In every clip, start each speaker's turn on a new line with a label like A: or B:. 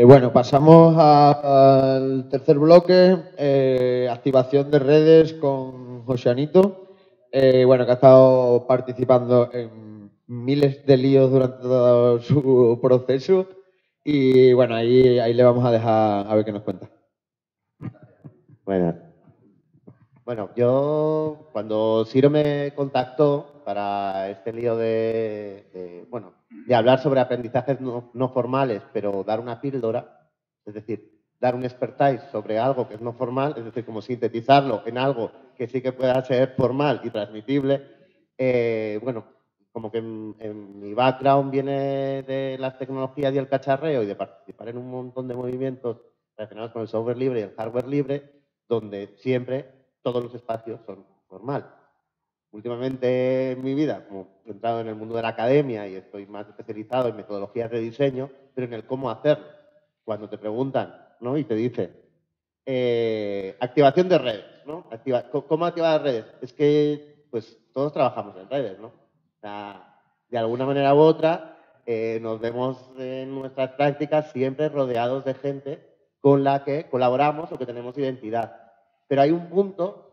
A: Bueno, pasamos al tercer bloque, activación de redes con Joseanito, bueno, que ha estado participando en miles de líos durante todo su proceso y bueno, ahí le vamos a dejar a ver qué nos cuenta.
B: Bueno, yo cuando Ciro me contactó para este lío de hablar sobre aprendizajes no formales, pero dar una píldora, es decir, dar un expertise sobre algo que es no formal, es decir, como sintetizarlo en algo que sí que pueda ser formal y transmitible, como que en mi background viene de las tecnologías y el cacharreo y de participar en un montón de movimientos relacionados con el software libre y el hardware libre, donde siempre todos los espacios son formales. Últimamente en mi vida, como he entrado en el mundo de la academia y estoy más especializado en metodologías de diseño, pero en el cómo hacerlo. Cuando te preguntan, ¿no? Y te dicen, activación de redes, ¿no? ¿Cómo activar redes? Es que, pues, todos trabajamos en redes, ¿no? O sea, de alguna manera u otra, nos vemos en nuestras prácticas siempre rodeados de gente con la que colaboramos o que tenemos identidad. Pero hay un punto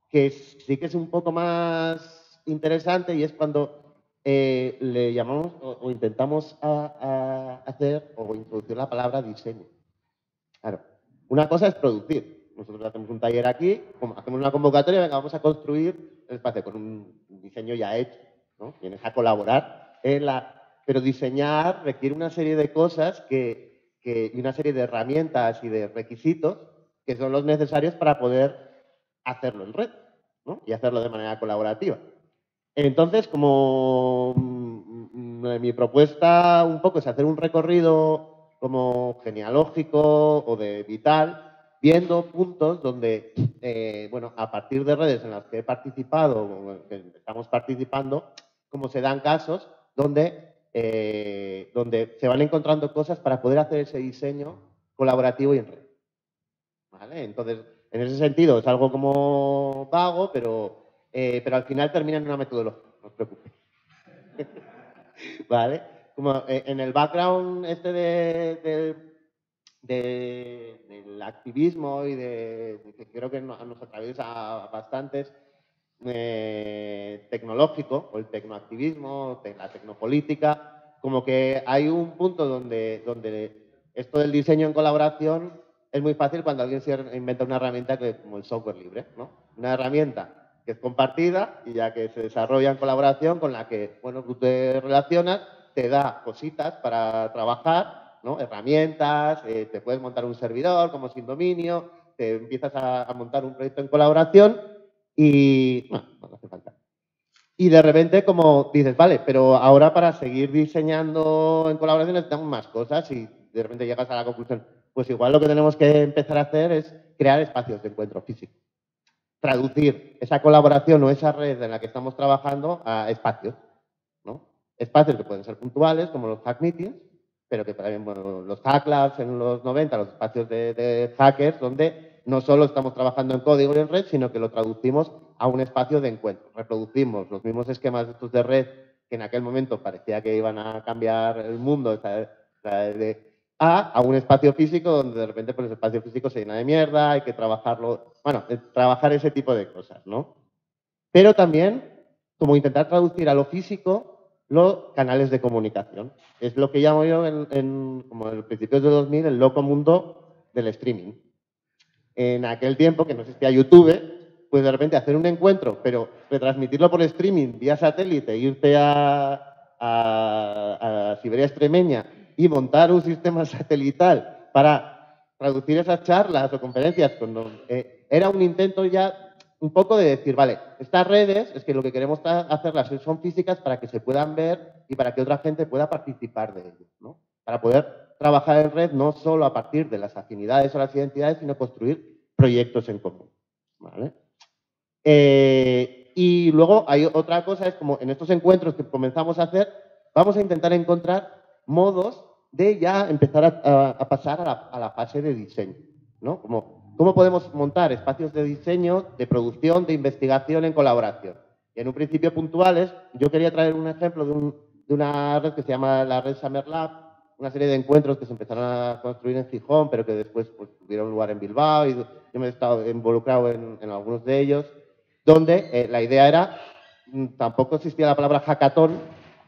B: que sí que es un poco más interesante y es cuando le llamamos o intentamos hacer o introducir la palabra diseño. Claro, una cosa es producir. Nosotros hacemos un taller aquí, hacemos una convocatoria, venga, vamos a construir el espacio con un diseño ya hecho, ¿no? Vienes a colaborar pero diseñar requiere una serie de cosas y una serie de herramientas y de requisitos que son los necesarios para poder hacerlo en red, ¿no? Y hacerlo de manera colaborativa. Entonces, como mi propuesta un poco es hacer un recorrido como genealógico o de vital, viendo puntos donde, a partir de redes en las que he participado o en que estamos participando, como se dan casos donde se van encontrando cosas para poder hacer ese diseño colaborativo y en red. ¿Vale? Entonces, en ese sentido, es algo como vago, pero al final termina en una metodología, no os preocupéis. ¿Vale? Como en el background este del activismo y que creo que nos atraviesa bastantes, tecnológico, o el tecnoactivismo, la tecnopolítica, como que hay un punto donde esto del diseño en colaboración es muy fácil cuando alguien se inventa una herramienta como el software libre, ¿no? Una herramienta que es compartida y ya que se desarrolla en colaboración con la que, bueno, tú te relacionas, te da cositas para trabajar, ¿no? Herramientas, te puedes montar un servidor como sin dominio, te empiezas a montar un proyecto en colaboración y no hace falta. Y de repente como dices, vale, pero ahora para seguir diseñando en colaboración necesitamos más cosas y de repente llegas a la conclusión, pues igual lo que tenemos que empezar a hacer es crear espacios de encuentro físico. Traducir esa colaboración o esa red en la que estamos trabajando a espacios, ¿no? Espacios que pueden ser puntuales, como los hack meetings, pero que también, bueno, los hack labs en los 90, los espacios de hackers, donde no solo estamos trabajando en código y en red, sino que lo traducimos a un espacio de encuentro. Reproducimos los mismos esquemas estos de red que en aquel momento parecía que iban a cambiar el mundo, a un espacio físico donde de repente pues, el espacio físico se llena de mierda, hay que trabajarlo, bueno, trabajar ese tipo de cosas, ¿no? Pero también como intentar traducir a lo físico los canales de comunicación. Es lo que llamo yo, como en los principios de 2000, el loco mundo del streaming. En aquel tiempo, que no existía YouTube, pues de repente hacer un encuentro, pero retransmitirlo por streaming vía satélite, irte a Siberia extremeña y montar un sistema satelital para traducir esas charlas o conferencias, era un intento ya un poco de decir, vale, estas redes es que lo que queremos hacerlas son físicas para que se puedan ver y para que otra gente pueda participar de ello, ¿no? Para poder trabajar en red no solo a partir de las afinidades o las identidades, sino construir proyectos en común, ¿vale? Y luego hay otra cosa, es como en estos encuentros que comenzamos a hacer, vamos a intentar encontrar modos de ya empezar a pasar a la fase de diseño, ¿no? Como, ¿cómo podemos montar espacios de diseño, de producción, de investigación en colaboración? Y en un principio puntuales, yo quería traer un ejemplo de una red que se llama la red Summer Lab, una serie de encuentros que se empezaron a construir en Gijón, pero que después pues, tuvieron lugar en Bilbao, y yo me he estado involucrado en algunos de ellos, donde la idea era, tampoco existía la palabra hackathon,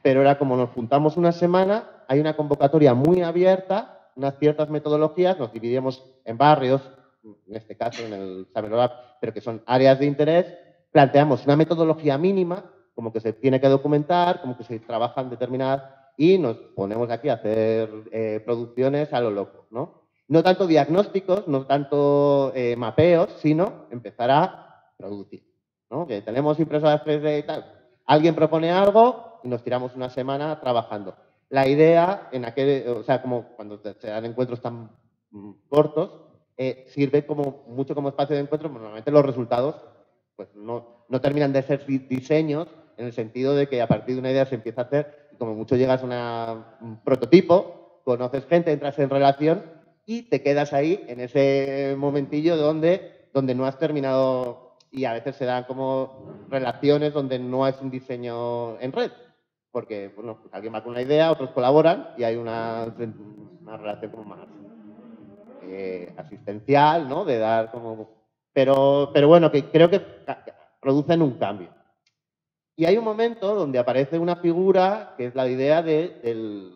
B: pero era como nos juntamos una semana, hay una convocatoria muy abierta, unas ciertas metodologías, nos dividimos en barrios, en este caso en el Summer Lab, pero que son áreas de interés, planteamos una metodología mínima, como que se tiene que documentar, como que se trabajan determinadas, y nos ponemos aquí a hacer producciones a lo loco, ¿no? No tanto diagnósticos, no tanto mapeos, sino empezar a producir, ¿no? Que tenemos impresoras 3D y tal. Alguien propone algo y nos tiramos una semana trabajando. La idea, en aquel, o sea, como cuando se dan encuentros tan cortos, sirve como mucho como espacio de encuentro, pero normalmente los resultados pues no terminan de ser diseños en el sentido de que a partir de una idea se empieza a hacer y como mucho llegas a un prototipo, conoces gente, entras en relación y te quedas ahí en ese momentillo donde no has terminado y a veces se dan como relaciones donde no es un diseño en red, porque bueno, pues alguien va con una idea, otros colaboran y hay una relación como más asistencial, ¿no? De dar como... Pero bueno, que creo que producen un cambio. Y hay un momento donde aparece una figura que es la idea del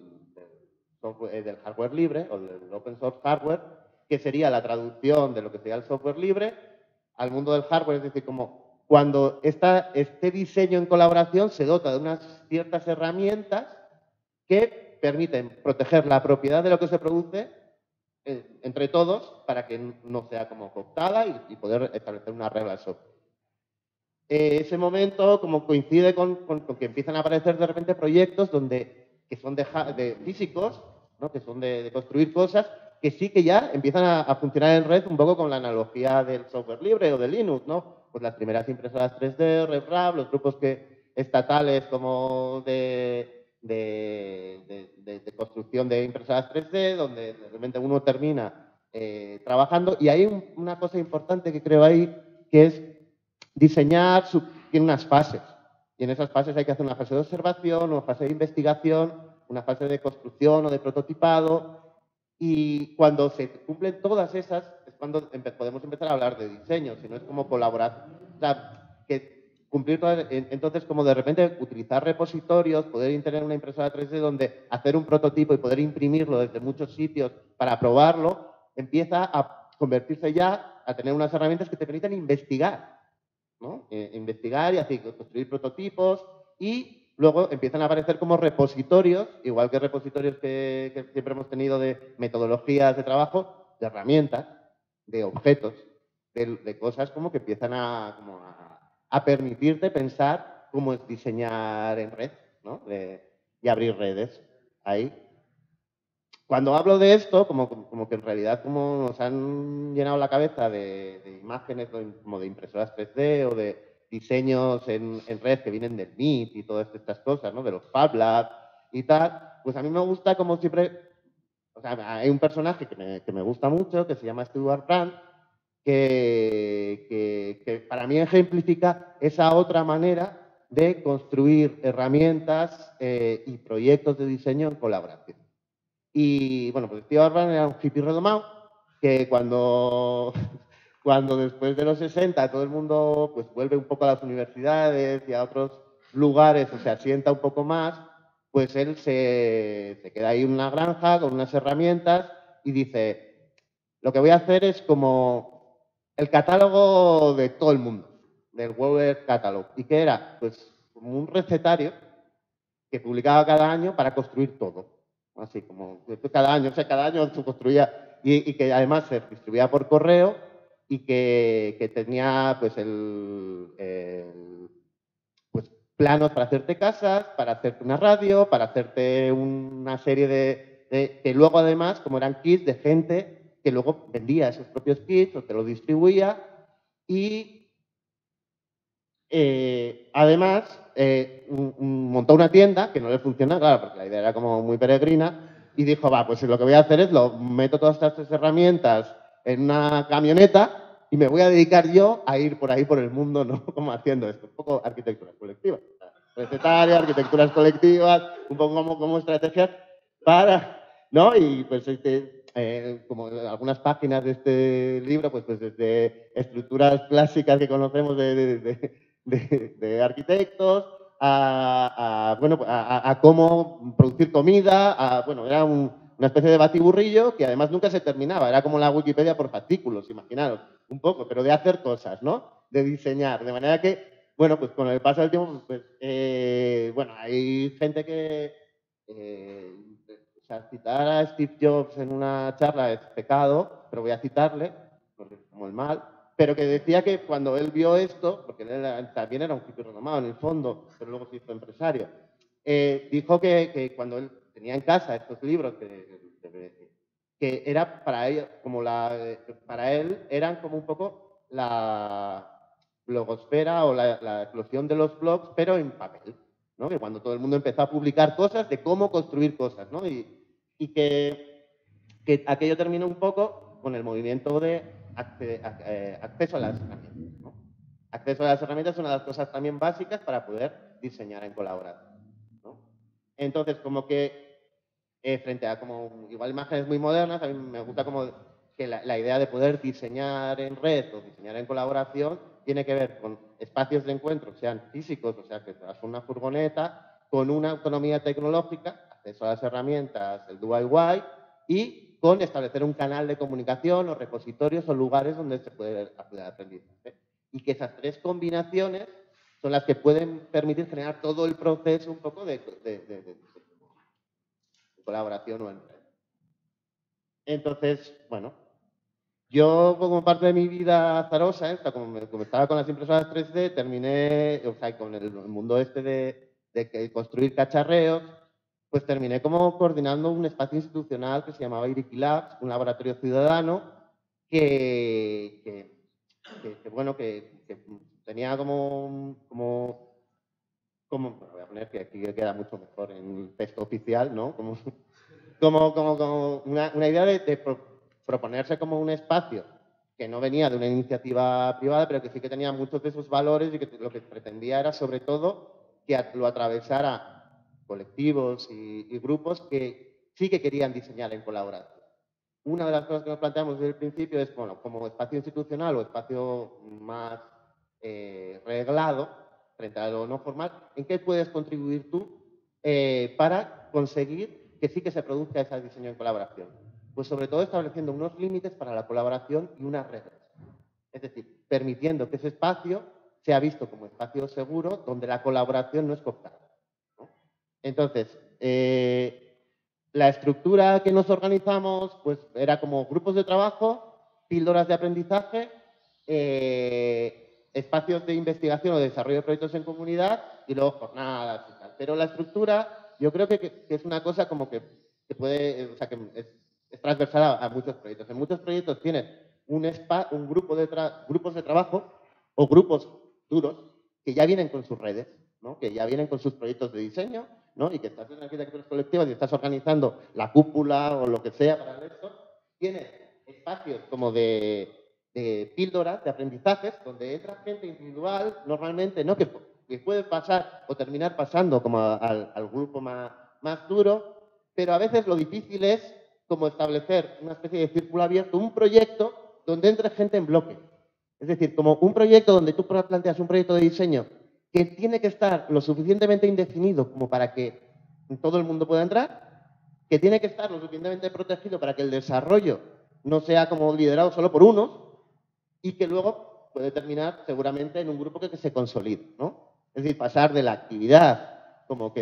B: hardware libre o del open source hardware, que sería la traducción de lo que sería el software libre al mundo del hardware, es decir, como cuando este diseño en colaboración se dota de unas ciertas herramientas que permiten proteger la propiedad de lo que se produce entre todos para que no sea como cooptada y poder establecer una regla de software. Ese momento como coincide con que empiezan a aparecer de repente proyectos que son de físicos, ¿no? Que son de construir cosas, que sí que ya empiezan a funcionar en red un poco con la analogía del software libre o de Linux, ¿no? Pues las primeras impresoras 3D, RevRap, los grupos estatales como de construcción de impresoras 3D, donde de repente uno termina trabajando. Y hay una cosa importante que creo ahí, que es diseñar tiene unas fases. Y en esas fases hay que hacer una fase de observación, una fase de investigación, una fase de construcción o de prototipado. Y cuando se cumplen todas esas, es cuando podemos empezar a hablar de diseño, si no es como colaborar. O sea, que cumplir todas, entonces como de repente utilizar repositorios, poder tener una impresora 3D donde hacer un prototipo y poder imprimirlo desde muchos sitios para probarlo, empieza a convertirse ya a tener unas herramientas que te permiten investigar, ¿no? Investigar y así construir prototipos y luego empiezan a aparecer como repositorios, igual que repositorios que siempre hemos tenido de metodologías de trabajo, de herramientas, de objetos, de cosas como que empiezan a permitirte pensar cómo es diseñar en red, ¿no? Y abrir redes ahí. Cuando hablo de esto, como que en realidad como nos han llenado la cabeza de imágenes como de impresoras 3D o de diseños en red que vienen del MIT y todas estas cosas, ¿no? De los Fab Labs y tal, pues a mí me gusta como siempre, o sea, hay un personaje que me gusta mucho, que se llama Stuart Brand, que para mí ejemplifica esa otra manera de construir herramientas y proyectos de diseño en colaboración. Y bueno, pues Steve Orban era un hippie redomado que cuando después de los 60 todo el mundo pues vuelve un poco a las universidades y a otros lugares o se asienta un poco más, pues él se queda ahí en una granja con unas herramientas y dice, lo que voy a hacer es como el catálogo de todo el mundo, del World Catalog. ¿Y qué era? Pues como un recetario que publicaba cada año para construir todo. Así como cada año, o sea, cada año se construía y que además se distribuía por correo y que tenía pues, pues planos para hacerte casas, para hacerte una radio, para hacerte una serie que luego además, como eran kits de gente que luego vendía esos propios kits o te los distribuía y además montó una tienda que no le funciona, claro, porque la idea era como muy peregrina y dijo, va, pues lo que voy a hacer es meto todas estas herramientas en una camioneta y me voy a dedicar yo a ir por ahí por el mundo, ¿no? Como haciendo esto, un poco arquitecturas colectivas, recetarias, arquitecturas colectivas, un poco como estrategias para, ¿no? Y pues como algunas páginas de este libro, pues desde estructuras clásicas que conocemos de arquitectos, bueno, a cómo producir comida, bueno, era una especie de batiburrillo que además nunca se terminaba, era como la Wikipedia por fascículos, imaginaros, un poco, pero de hacer cosas, ¿no? De diseñar, de manera que, bueno, pues con el paso del tiempo, pues, bueno, hay gente que, o sea, citar a Steve Jobs en una charla es pecado, pero voy a citarle, porque es como el mal, pero que decía que cuando él vio esto, porque él también era un hippie renomado en el fondo, pero luego se hizo empresario, dijo que cuando él tenía en casa estos libros que era para él, para él eran como un poco la blogosfera o la explosión de los blogs, pero en papel, ¿no? Que cuando todo el mundo empezó a publicar cosas de cómo construir cosas, ¿no? Y que aquello terminó un poco con el movimiento de acceso a las herramientas, ¿no? Acceso a las herramientas es una de las cosas también básicas para poder diseñar en colaboración, ¿no? Entonces, como que frente a como igual imágenes muy modernas, a mí me gusta como que la idea de poder diseñar en red o diseñar en colaboración tiene que ver con espacios de encuentro, sean físicos, o sea, que te vas con una furgoneta, con una autonomía tecnológica, acceso a las herramientas, el DIY, y con establecer un canal de comunicación o repositorios o lugares donde se puede acceder al aprendizaje. Y que esas tres combinaciones son las que pueden permitir generar todo el proceso un poco de colaboración o en red. Entonces, bueno, yo como parte de mi vida azarosa, como estaba con las impresoras 3D, terminé, o sea, con el mundo este de construir cacharreos, pues terminé como coordinando un espacio institucional que se llamaba Iriki Labs, un laboratorio ciudadano bueno, que tenía como voy a poner que aquí queda mucho mejor en el texto oficial, ¿no? Como una idea de proponerse como un espacio que no venía de una iniciativa privada, pero que sí que tenía muchos de esos valores y que lo que pretendía era sobre todo que lo atravesara colectivos y grupos que sí que querían diseñar en colaboración. Una de las cosas que nos planteamos desde el principio es, bueno, como espacio institucional o espacio más reglado, frente a lo no formal, ¿en qué puedes contribuir tú para conseguir que sí que se produzca ese diseño en colaboración? Pues sobre todo estableciendo unos límites para la colaboración y unas reglas. Es decir, permitiendo que ese espacio sea visto como espacio seguro donde la colaboración no es cooptada, ¿no? Entonces, la estructura que nos organizamos pues era como grupos de trabajo, píldoras de aprendizaje, espacios de investigación o de desarrollo de proyectos en comunidad y luego jornadas y tal. Pero la estructura yo creo que es una cosa como que puede, o sea, que es transversal a muchos proyectos. En muchos proyectos tienes un grupos de trabajo o grupos duros que ya vienen con sus redes, ¿no? Que ya vienen con sus proyectos de diseño, ¿no? Y que estás en arquitecturas colectivas y estás organizando la cúpula o lo que sea para esto, tienes espacios como de píldoras, de aprendizajes, donde entra gente individual, normalmente, ¿no? Que puede pasar o terminar pasando como al grupo más duro, pero a veces lo difícil es como establecer una especie de círculo abierto, un proyecto donde entre gente en bloque. Es decir, como un proyecto donde tú planteas un proyecto de diseño que tiene que estar lo suficientemente indefinido como para que todo el mundo pueda entrar, que tiene que estar lo suficientemente protegido para que el desarrollo no sea como liderado solo por unos y que luego puede terminar seguramente en un grupo que se consolide, ¿no? Es decir, pasar de la actividad como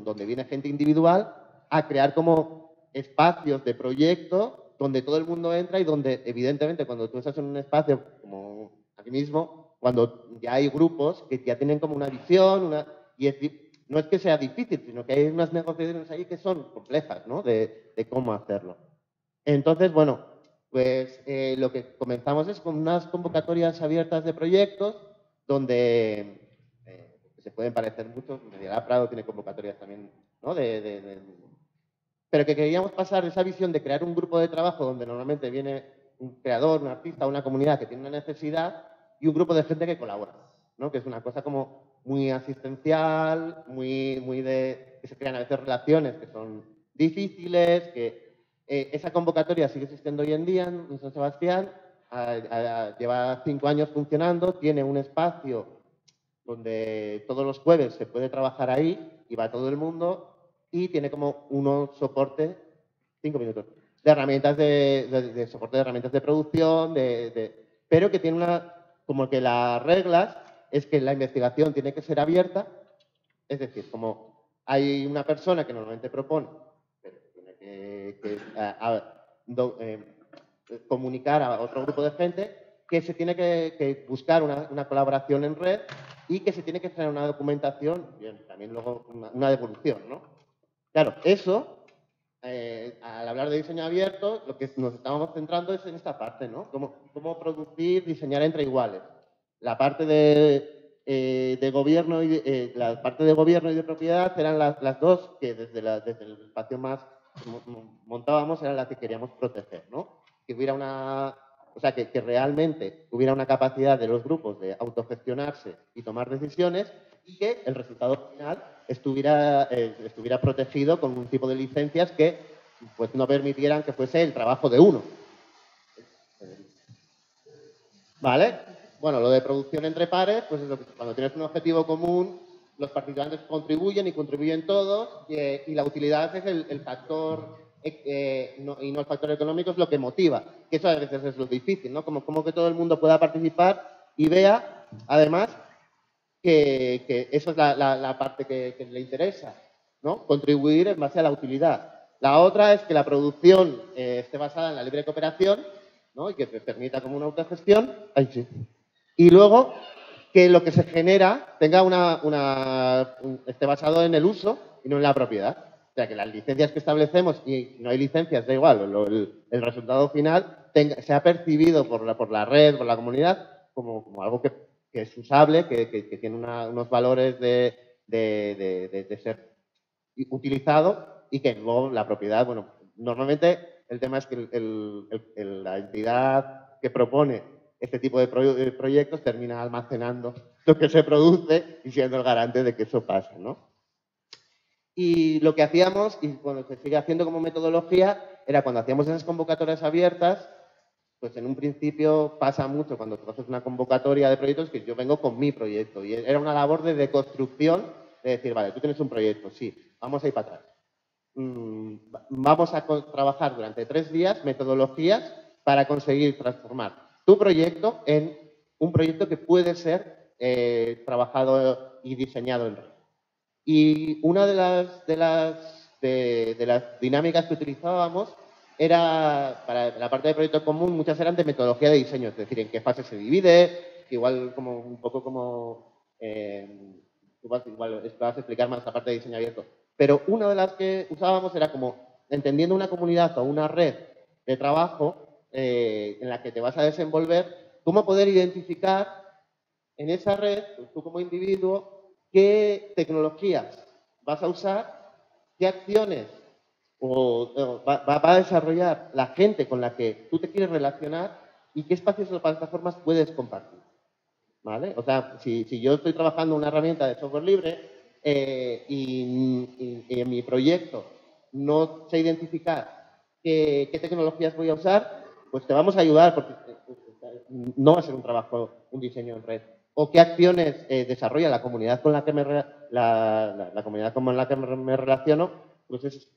B: donde viene gente individual a crear como espacios de proyecto donde todo el mundo entra y donde, evidentemente, cuando tú estás en un espacio como aquí mismo, cuando ya hay grupos que ya tienen como una visión, no es que sea difícil, sino que hay unas negociaciones ahí que son complejas, ¿no? De cómo hacerlo. Entonces, bueno, pues lo que comenzamos es con unas convocatorias abiertas de proyectos donde se pueden parecer mucho. Media Prado tiene convocatorias también, ¿no? Pero que queríamos pasar esa visión de crear un grupo de trabajo donde normalmente viene un creador, un artista, una comunidad que tiene una necesidad y un grupo de gente que colabora, ¿no? Que es una cosa como muy asistencial, muy de que se crean a veces relaciones que son difíciles, que esa convocatoria sigue existiendo hoy en día en San Sebastián, lleva 5 años funcionando, tiene un espacio donde todos los jueves se puede trabajar ahí y va todo el mundo y tiene como unos soportes, 5 minutos, de herramientas de soporte de herramientas de producción, pero que tiene como que las reglas es que la investigación tiene que ser abierta, es decir, como hay una persona que normalmente propone, pero tiene que comunicar a otro grupo de gente, que se tiene que buscar una colaboración en red y que se tiene que generar una documentación y también luego una devolución, ¿no? Claro, eso, al hablar de diseño abierto, lo que nos estábamos centrando es en esta parte, ¿no? Cómo producir, diseñar entre iguales. La parte de gobierno y la parte de gobierno y de propiedad eran las dos que desde el espacio más montábamos eran las que queríamos proteger, ¿no? Que hubiera o sea, que realmente hubiera una capacidad de los grupos de autogestionarse y tomar decisiones y que el resultado final estuviera protegido con un tipo de licencias que pues, no permitieran que fuese el trabajo de uno. ¿Vale? Bueno, lo de producción entre pares, pues es lo que, cuando tienes un objetivo común, los participantes contribuyen y contribuyen todos y la utilidad es el factor y no el factor económico es lo que motiva, que eso a veces es lo difícil, ¿no? Como que todo el mundo pueda participar y vea, además, que eso es la parte que le interesa, ¿no? Contribuir en base a la utilidad. La otra es que la producción esté basada en la libre cooperación, ¿no? Y que te permita como una autogestión. Ahí sí. Y luego que lo que se genera tenga esté basado en el uso y no en la propiedad. O sea, que las licencias que establecemos, y no hay licencias, da igual, el resultado final sea percibido por la red, por la comunidad, como algo que es usable, que tiene unos valores de ser utilizado y que luego la propiedad, bueno, normalmente el tema es que la entidad que propone este tipo de proyectos termina almacenando lo que se produce y siendo el garante de que eso pase, ¿no? Y lo que hacíamos, y bueno, se sigue haciendo como metodología, era cuando hacíamos esas convocatorias abiertas, pues en un principio pasa mucho cuando tú haces una convocatoria de proyectos que yo vengo con mi proyecto y era una labor de deconstrucción, de decir, vale, tú tienes un proyecto, sí, vamos a ir para atrás. Vamos a trabajar durante 3 días metodologías para conseguir transformar tu proyecto en un proyecto que puede ser trabajado y diseñado en red. Y una de las dinámicas que utilizábamos era, para la parte de proyecto común, muchas eran de metodología de diseño, es decir, en qué fase se divide, igual como un poco como, igual vas a explicar más la parte de diseño abierto. Pero una de las que usábamos era como entendiendo una comunidad o una red de trabajo en la que te vas a desenvolver, cómo poder identificar en esa red, tú como individuo, qué tecnologías vas a usar, qué acciones va a desarrollar la gente con la que tú te quieres relacionar y qué espacios o plataformas puedes compartir. ¿Vale? O sea, si yo estoy trabajando una herramienta de software libre y en mi proyecto no sé identificar qué tecnologías voy a usar, pues te vamos a ayudar porque no va a ser un diseño en red. O qué acciones desarrolla la comunidad con la que la comunidad con la que me relaciono, pues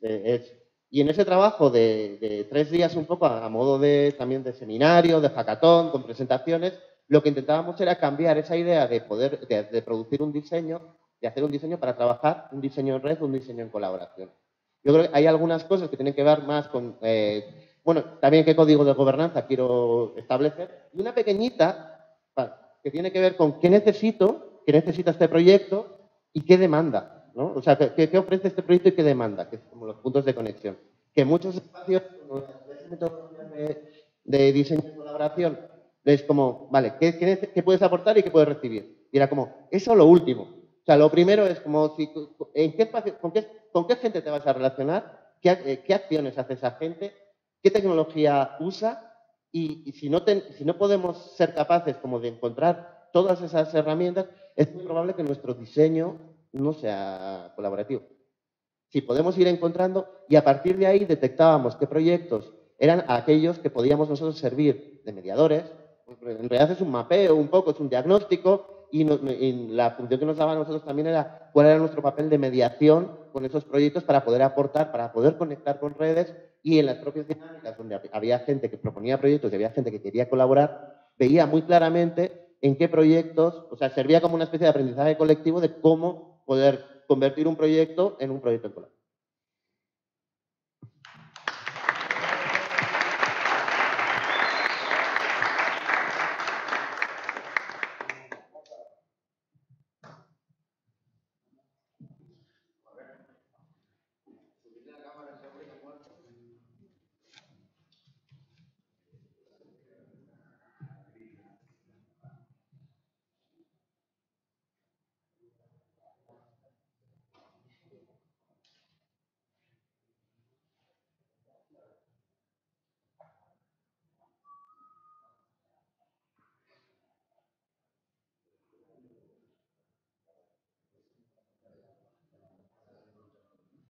B: y en ese trabajo de 3 días un poco a modo también de seminario, de hackathon, con presentaciones, lo que intentábamos era cambiar esa idea de producir un diseño, de hacer un diseño para trabajar un diseño en red, un diseño en colaboración. Yo creo que hay algunas cosas que tienen que ver más con bueno, también qué código de gobernanza quiero establecer, y una pequeñita que tiene que ver con qué necesita este proyecto y qué demanda, ¿no? O sea, qué ofrece este proyecto y qué demanda, que es como los puntos de conexión. Que muchos espacios, como las metodologías de diseño y colaboración, es como, vale, ¿qué puedes aportar y qué puedes recibir? Y era como, eso lo último. O sea, lo primero es como, ¿en qué espacio, con qué gente te vas a relacionar? ¿Qué acciones hace esa gente? ¿Qué tecnología usa? Y si no podemos ser capaces como de encontrar todas esas herramientas, es muy probable que nuestro diseño no sea colaborativo. Si podemos ir encontrando y a partir de ahí detectábamos qué proyectos eran aquellos que podíamos nosotros servir de mediadores, pues en realidad es un mapeo un poco, es un diagnóstico y la función que nos daba a nosotros también era cuál era nuestro papel de mediación con esos proyectos para poder aportar, para poder conectar con redes y en las propias dinámicas donde había gente que proponía proyectos y había gente que quería colaborar, veía muy claramente en qué proyectos, o sea, servía como una especie de aprendizaje colectivo de cómo poder convertir un proyecto en un proyecto en colaboración.